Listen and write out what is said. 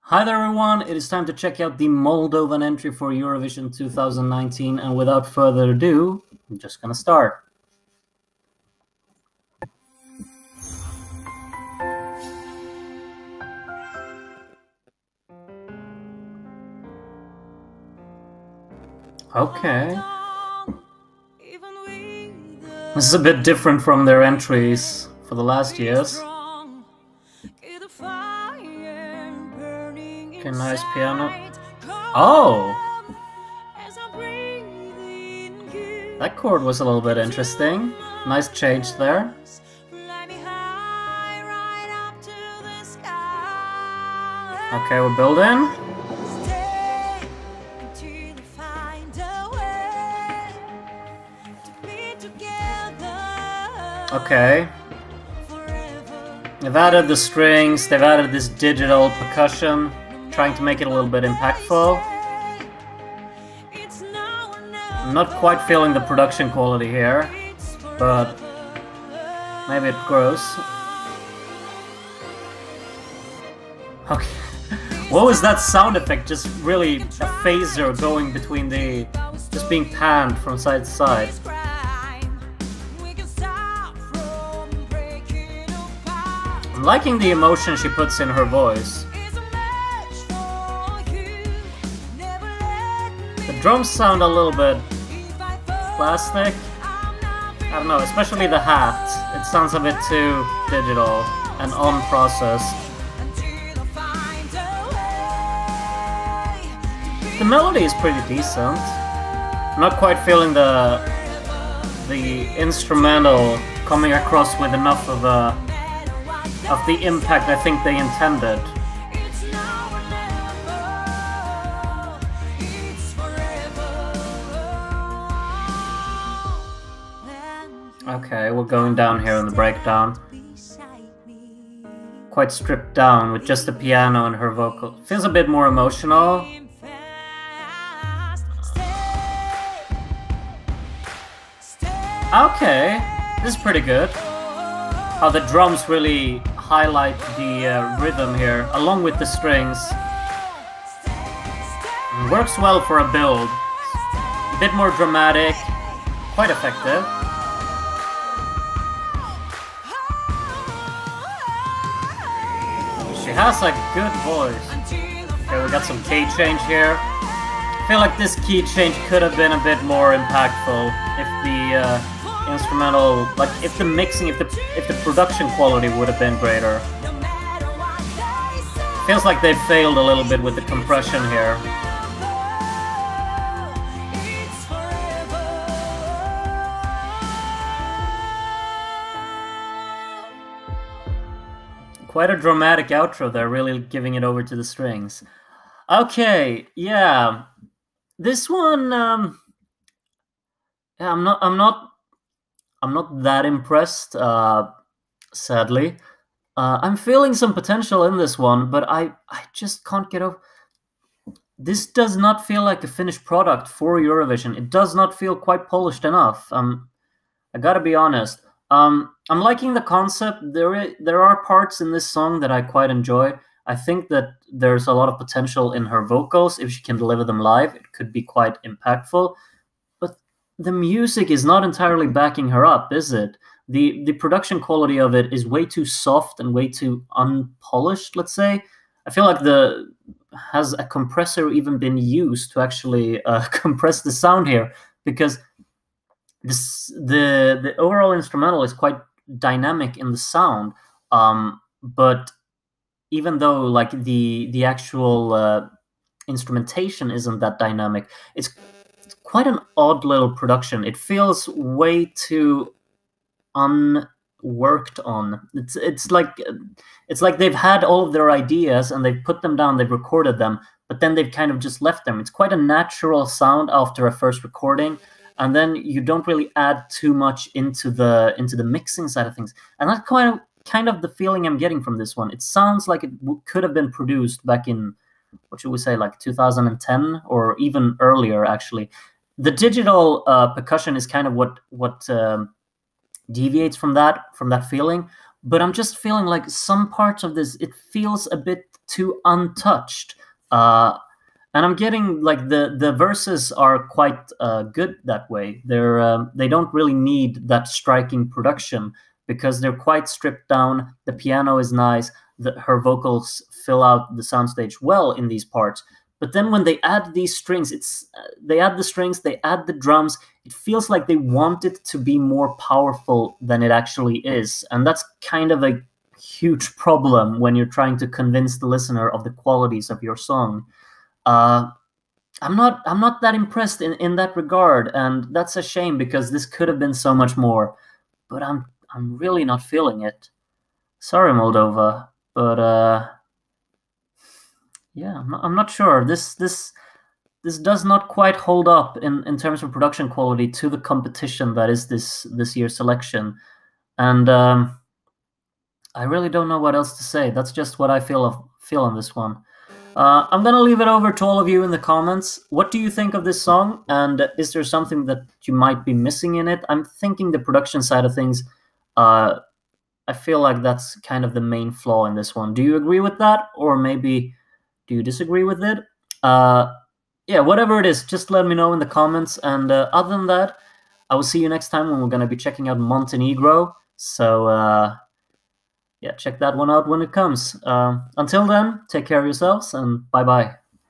Hi there everyone, it is time to check out the Moldovan entry for Eurovision 2019, and without further ado, I'm just gonna start. Okay. This is a bit different from their entries for the last years. Okay, nice piano. Oh! That chord was a little bit interesting. Nice change there. Okay, we're building. Okay. They've added the strings, they've added this digital percussion, trying to make it a little bit impactful. I'm not quite feeling the production quality here, but maybe it grows. Okay. What was that sound effect? Just really a phaser going between the... just being panned from side to side. I'm liking the emotion she puts in her voice. The drums sound a little bit plastic. I don't know, especially the hat. It sounds a bit too digital and unprocessed. The melody is pretty decent. I'm not quite feeling the instrumental coming across with enough of the impact I think they intended. Okay, we're going down here in the breakdown. Quite stripped down with just the piano and her vocal. Feels a bit more emotional. Okay, this is pretty good. How the drums really highlight the rhythm here, along with the strings. It works well for a build. A bit more dramatic, quite effective. She has a good voice. Okay, we got some key change here. I feel like this key change could have been a bit more impactful if the instrumental, like if the mixing, if the production quality would have been greater. Feels like they failed a little bit with the compression here. Quite a dramatic outro there, really giving it over to the strings. Okay, yeah. This one, yeah, I'm not that impressed, sadly. I'm feeling some potential in this one, but I just can't get over... This does not feel like a finished product for Eurovision. It does not feel quite polished enough. I gotta be honest. I'm liking the concept. There are parts in this song that I quite enjoy. I think that there's a lot of potential in her vocals. If she can deliver them live, it could be quite impactful. But the music is not entirely backing her up, is it? The production quality of it is way too soft and way too unpolished, let's say. I feel like has a compressor even been used to actually compress the sound here? Because the overall instrumental is quite dynamic in the sound, but even though like the actual instrumentation isn't that dynamic, it's quite an odd little production. It feels way too unworked on. It's like they've had all of their ideas and they've put them down, they've recorded them, but then they've kind of just left them. It's quite a natural sound after a first recording, and then you don't really add too much into the mixing side of things. And that's kind of the feeling I'm getting from this one. It sounds like it could have been produced back in, what should we say, like 2010 or even earlier, actually. The digital percussion is kind of what deviates from that feeling, but I'm just feeling like some parts of this, it feels a bit too untouched. And I'm getting like the verses are quite good that way. They don't really need that striking production because they're quite stripped down. The piano is nice. Her vocals fill out the soundstage well in these parts. But then when they add these strings, they add the strings, they add the drums. It feels like they want it to be more powerful than it actually is, and that's kind of a huge problem when you're trying to convince the listener of the qualities of your song. Uh, I'm not that impressed in that regard, and that's a shame because this could have been so much more. But I'm really not feeling it. Sorry, Moldova, but yeah, I'm not sure. This does not quite hold up in terms of production quality to the competition that is this year's selection, and I really don't know what else to say. That's just what I feel on this one. I'm gonna leave it over to all of you in the comments. What do you think of this song? And is there something that you might be missing in it? I'm thinking the production side of things. I feel like that's kind of the main flaw in this one. Do you agree with that, or maybe do you disagree with it? Yeah, whatever it is, just let me know in the comments. And other than that, I will see you next time when we're gonna be checking out Montenegro. So yeah, check that one out when it comes. Until then, take care of yourselves and bye-bye.